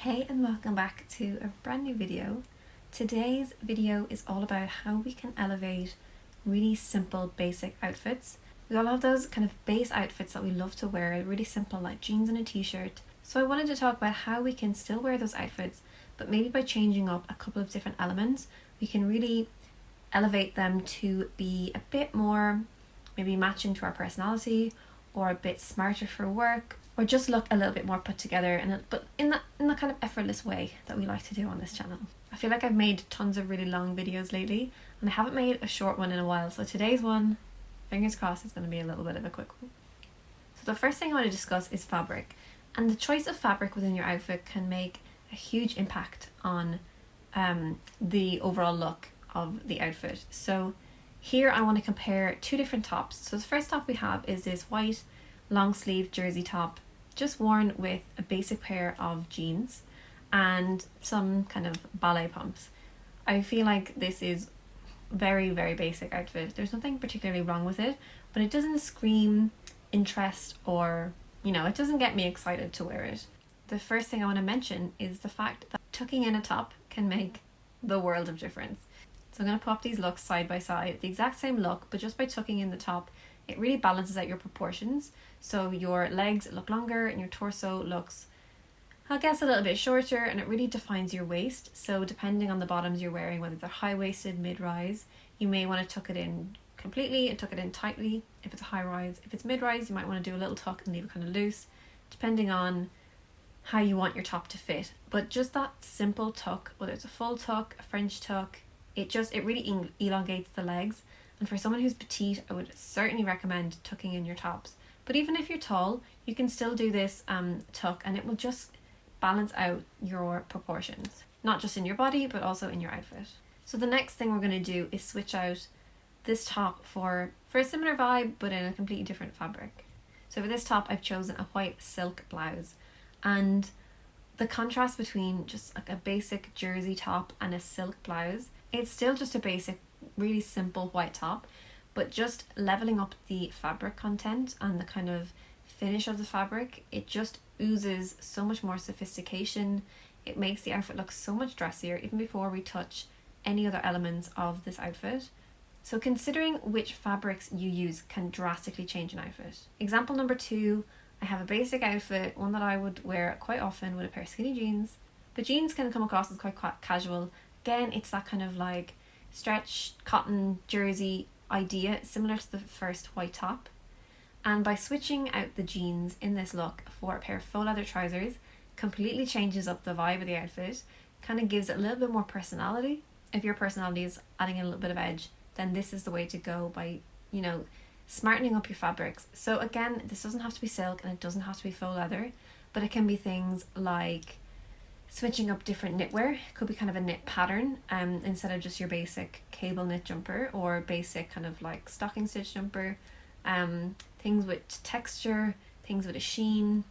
Hey and welcome back to a brand new video. Today's video is all about how we can elevate really simple basic outfits. We all have those kind of base outfits that we love to wear, really simple like jeans and a t-shirt. So I wanted to talk about how we can still wear those outfits, but maybe by changing up a couple of different elements, we can really elevate them to be a bit more maybe matching to our personality, or a bit smarter for work, or just look a little bit more put together, but in the kind of effortless way that we like to do on this channel. I feel like I've made tons of really long videos lately, and I haven't made a short one in a while, so today's one, fingers crossed, is going to be a little bit of a quick one. So the first thing I want to discuss is fabric, and the choice of fabric within your outfit can make a huge impact on the overall look of the outfit. So here I want to compare two different tops. So the first top we have is this white long sleeve jersey top, just worn with a basic pair of jeans and some kind of ballet pumps. I feel like this is very, very basic outfit. There's nothing particularly wrong with it, but it doesn't scream interest or, it doesn't get me excited to wear it. The first thing I want to mention is the fact that tucking in a top can make the world of difference. So I'm going to pop these looks side by side, the exact same look, but just by tucking in the top, it really balances out your proportions. So your legs look longer and your torso looks, I guess, a little bit shorter, and it really defines your waist. So depending on the bottoms you're wearing, whether they're high-waisted, mid-rise, you may want to tuck it in completely and tuck it in tightly if it's a high-rise. If it's mid-rise, you might want to do a little tuck and leave it kind of loose, depending on how you want your top to fit. But just that simple tuck, whether it's a full tuck, a French tuck, it really elongates the legs. And for someone who's petite, I would certainly recommend tucking in your tops. But even if you're tall, you can still do this tuck, and it will just balance out your proportions, not just in your body but also in your outfit. So the next thing we're going to do is switch out this top for a similar vibe but in a completely different fabric. So for this top I've chosen a white silk blouse, and the contrast between just like a basic jersey top and a silk blouse, it's still just a basic, really simple white top, but just leveling up the fabric content and the kind of finish of the fabric, it just oozes so much more sophistication. It makes the outfit look so much dressier even before we touch any other elements of this outfit. So considering which fabrics you use can drastically change an outfit. Example number 2, I have a basic outfit, one that I would wear quite often with a pair of skinny jeans. The jeans can come across as quite casual. Again, it's that kind of like stretch cotton jersey idea, similar to the first white top. And by switching out the jeans in this look for a pair of faux leather trousers, completely changes up the vibe of the outfit, kind of gives it a little bit more personality. If your personality is adding a little bit of edge, then this is the way to go by, smartening up your fabrics. So again, this doesn't have to be silk and it doesn't have to be faux leather, but it can be things like switching up different knitwear. It could be kind of a knit pattern instead of just your basic cable knit jumper or basic kind of like stocking stitch jumper. Things with texture, things with a sheen.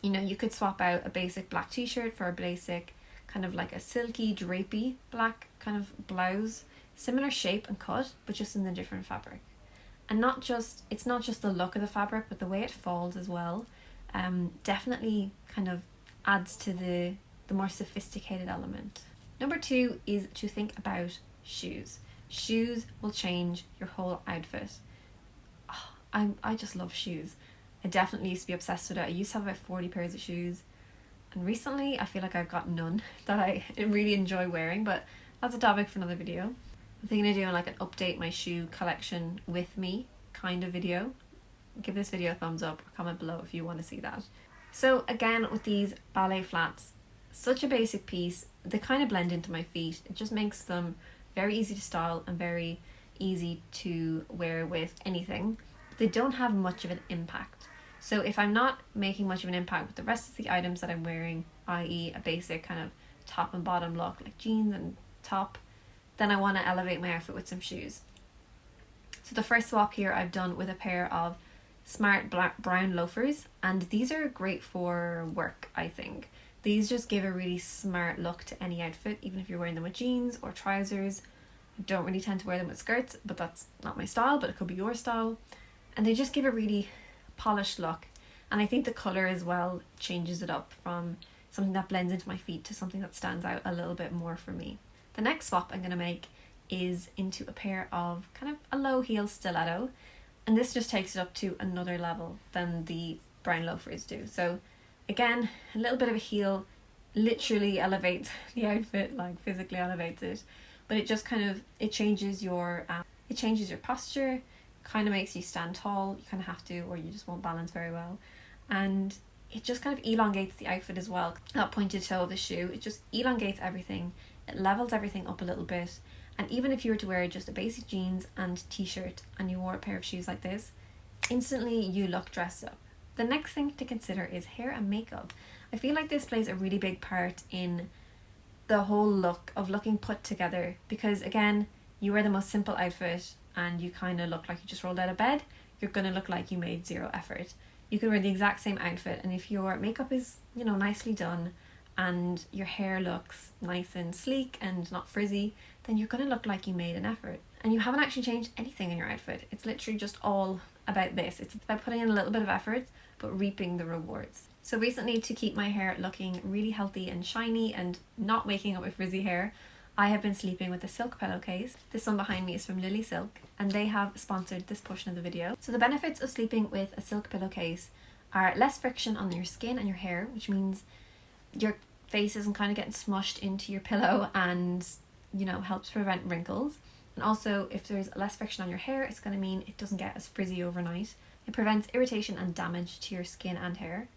You could swap out a basic black t-shirt for a basic kind of like a silky drapey black kind of blouse, similar shape and cut but just in a different fabric. And it's not just the look of the fabric, but the way it falls as well definitely kind of adds to the more sophisticated element. Number 2 is to think about shoes. Shoes will change your whole outfit. I just love shoes. I definitely used to be obsessed with it. I used to have about 40 pairs of shoes, and recently I feel like I've got none that I really enjoy wearing, but that's a topic for another video. I'm thinking of doing like an update my shoe collection with me kind of video. Give this video a thumbs up or comment below if you want to see that. So again, with these ballet flats, such a basic piece, they kind of blend into my feet. It just makes them very easy to style and very easy to wear with anything. They don't have much of an impact. So if I'm not making much of an impact with the rest of the items that I'm wearing, i.e. a basic kind of top and bottom look like jeans and top, then I want to elevate my outfit with some shoes. So the first swap here I've done with a pair of smart black brown loafers, and these are great for work. I think these just give a really smart look to any outfit, even if you're wearing them with jeans or trousers. I don't really tend to wear them with skirts, but that's not my style, but it could be your style. And they just give a really polished look, and I think the colour as well changes it up from something that blends into my feet to something that stands out a little bit more for me. The next swap I'm going to make is into a pair of kind of a low heel stiletto, and this just takes it up to another level than the brown loafers do. So again, a little bit of a heel literally elevates the outfit, like physically elevates it, but it just kind of it changes your posture, kind of makes you stand tall. You kind of have to, or you just won't balance very well, and it just kind of elongates the outfit as well. That pointed toe of the shoe, it just elongates everything, it levels everything up a little bit. And even if you were to wear just a basic jeans and t-shirt and you wore a pair of shoes like this, instantly you look dressed up. The next thing to consider is hair and makeup. I feel like this plays a really big part in the whole look of looking put together, because again, you wear the most simple outfit and you kind of look like you just rolled out of bed, you're going to look like you made zero effort. You could wear the exact same outfit, and if your makeup is, you know, nicely done and your hair looks nice and sleek and not frizzy, then you're going to look like you made an effort. And you haven't actually changed anything in your outfit. It's literally just all about this. It's about putting in a little bit of effort, but reaping the rewards. So recently, to keep my hair looking really healthy and shiny and not waking up with frizzy hair, I have been sleeping with a silk pillowcase. This one behind me is from Lily Silk, and they have sponsored this portion of the video. So the benefits of sleeping with a silk pillowcase are less friction on your skin and your hair, which means your face isn't kind of getting smushed into your pillow, and, you know, helps prevent wrinkles. And also, if there's less friction on your hair, it's going to mean it doesn't get as frizzy overnight. It prevents irritation and damage to your skin and hair.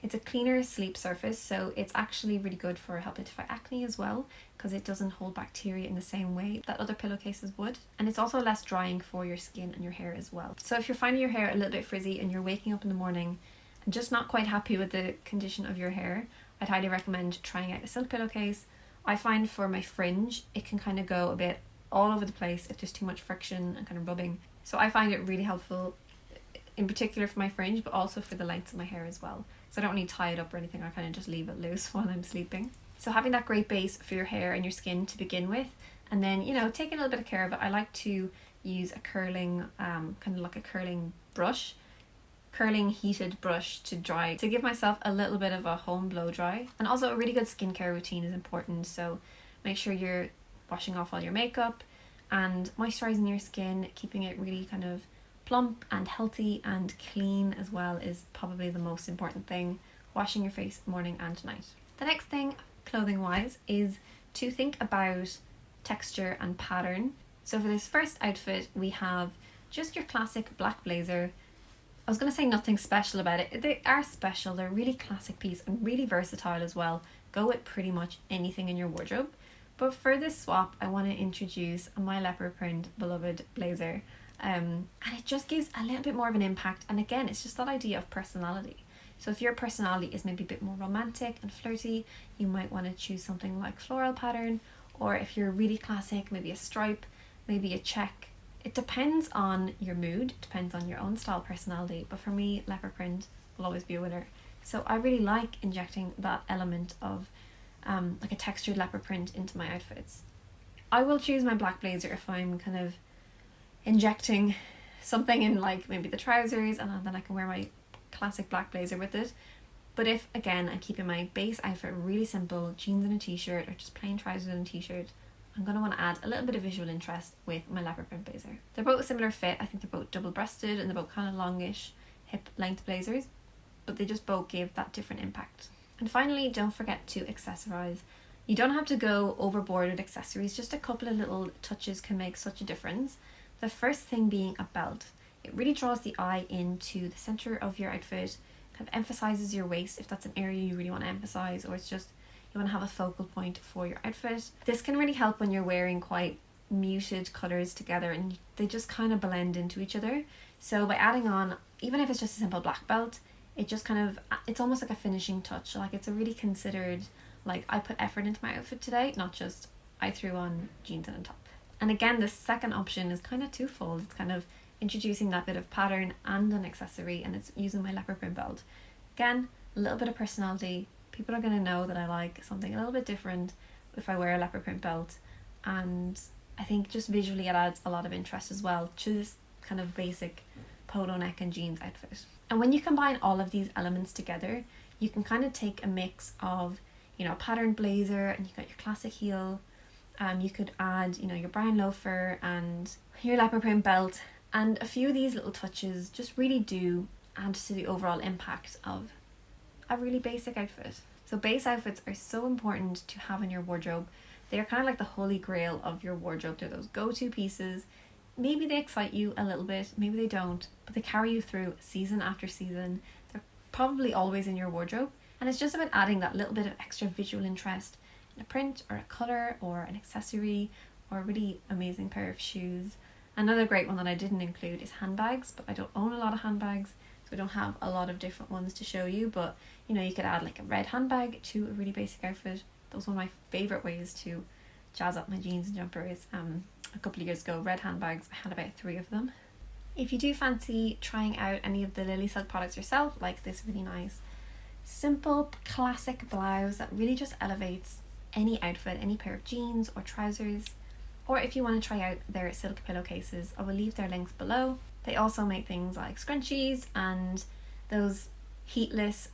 It's a cleaner sleep surface, so it's actually really good for helping to fight acne as well, because it doesn't hold bacteria in the same way that other pillowcases would. And it's also less drying for your skin and your hair as well. So if you're finding your hair a little bit frizzy and you're waking up in the morning and just not quite happy with the condition of your hair, I'd highly recommend trying out a silk pillowcase. I find for my fringe, it can kind of go a bit all over the place if there's too much friction and kind of rubbing. So I find it really helpful, in particular for my fringe, but also for the lengths of my hair as well. So I don't really tie it up or anything, I kind of just leave it loose while I'm sleeping. So having that great base for your hair and your skin to begin with, and then, you know, taking a little bit of care of it. I like to use a curling, kind of like a curling brush, curling heated brush to dry, to give myself a little bit of a home blow dry. And also a really good skincare routine is important, so make sure you're washing off all your makeup and moisturizing your skin, keeping it really kind of plump and healthy and clean as well is probably the most important thing. Washing your face morning and night. The next thing, clothing wise, is to think about texture and pattern. So for this first outfit, we have just your classic black blazer. I was going to say nothing special about it. They are special, they're a really classic piece and really versatile as well. Go with pretty much anything in your wardrobe. But for this swap, I want to introduce my leopard print beloved blazer. And it just gives a little bit more of an impact, and again, it's just that idea of personality. So if your personality is maybe a bit more romantic and flirty, you might want to choose something like floral pattern, or if you're really classic, maybe a stripe, maybe a check. It depends on your mood, it depends on your own style personality, but for me, leopard print will always be a winner. So I really like injecting that element of like a textured leopard print into my outfits. I will choose my black blazer if I'm kind of injecting something in, like maybe the trousers, and then I can wear my classic black blazer with it. But if, again, I'm keeping my base outfit really simple, jeans and a t-shirt, or just plain trousers and a t-shirt, I'm going to want to add a little bit of visual interest with my leopard print blazer. They're both a similar fit. I think they're both double-breasted and they're both kind of longish hip length blazers, but they just both give that different impact. And finally, don't forget to accessorize. You don't have to go overboard with accessories, just a couple of little touches can make such a difference. The first thing being a belt. It really draws the eye into the center of your outfit, kind of emphasizes your waist if that's an area you really want to emphasize, or it's just you want to have a focal point for your outfit. This can really help when you're wearing quite muted colors together and they just kind of blend into each other. So by adding on, even if it's just a simple black belt, it just kind of, it's almost like a finishing touch. Like it's a really considered, like I put effort into my outfit today, not just I threw on jeans and a top. And again, the second option is kind of twofold. It's kind of introducing that bit of pattern and an accessory, and it's using my leopard print belt. Again, a little bit of personality. People are going to know that I like something a little bit different if I wear a leopard print belt, and I think just visually it adds a lot of interest as well to this kind of basic polo neck and jeans outfit. And when you combine all of these elements together, you can kind of take a mix of, you know, a patterned blazer and you got your classic heel. You could add, you know, your brown loafer and your leopard print belt, and a few of these little touches just really do add to the overall impact of a really basic outfit. So base outfits are so important to have in your wardrobe. They are kind of like the holy grail of your wardrobe. They're those go-to pieces. Maybe they excite you a little bit, maybe they don't, but they carry you through season after season. They're probably always in your wardrobe, and it's just about adding that little bit of extra visual interest in a print or a colour or an accessory or a really amazing pair of shoes. Another great one that I didn't include is handbags, but I don't own a lot of handbags, so I don't have a lot of different ones to show you, but you know, you could add like a red handbag to a really basic outfit. That was one of my favourite ways to jazz up my jeans and jumpers. A couple of years ago, red handbags, I had about 3 of them. If you do fancy trying out any of the Lily Silk products yourself, like this really nice simple classic blouse that really just elevates any outfit, any pair of jeans or trousers, or if you want to try out their silk pillowcases, I will leave their links below. They also make things like scrunchies and those heatless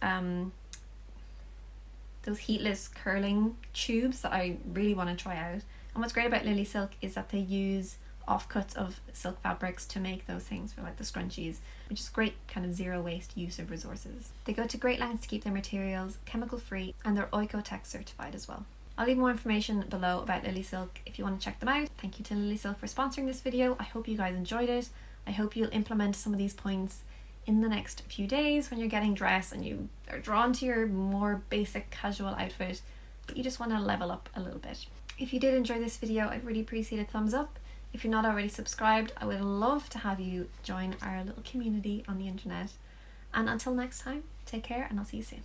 curling tubes that I really want to try out. And what's great about Lily Silk is that they use offcuts of silk fabrics to make those things for like the scrunchies, which is great kind of zero waste use of resources. They go to great lengths to keep their materials chemical free, and they're Oikotex certified as well. I'll leave more information below about Lily Silk if you want to check them out. Thank you to Lily Silk for sponsoring this video. I hope you guys enjoyed it. I hope you'll implement some of these points in the next few days when you're getting dressed and you are drawn to your more basic casual outfit, but you just want to level up a little bit. If you did enjoy this video, I'd really appreciate a thumbs up. If you're not already subscribed, I would love to have you join our little community on the internet. And until next time, take care and I'll see you soon.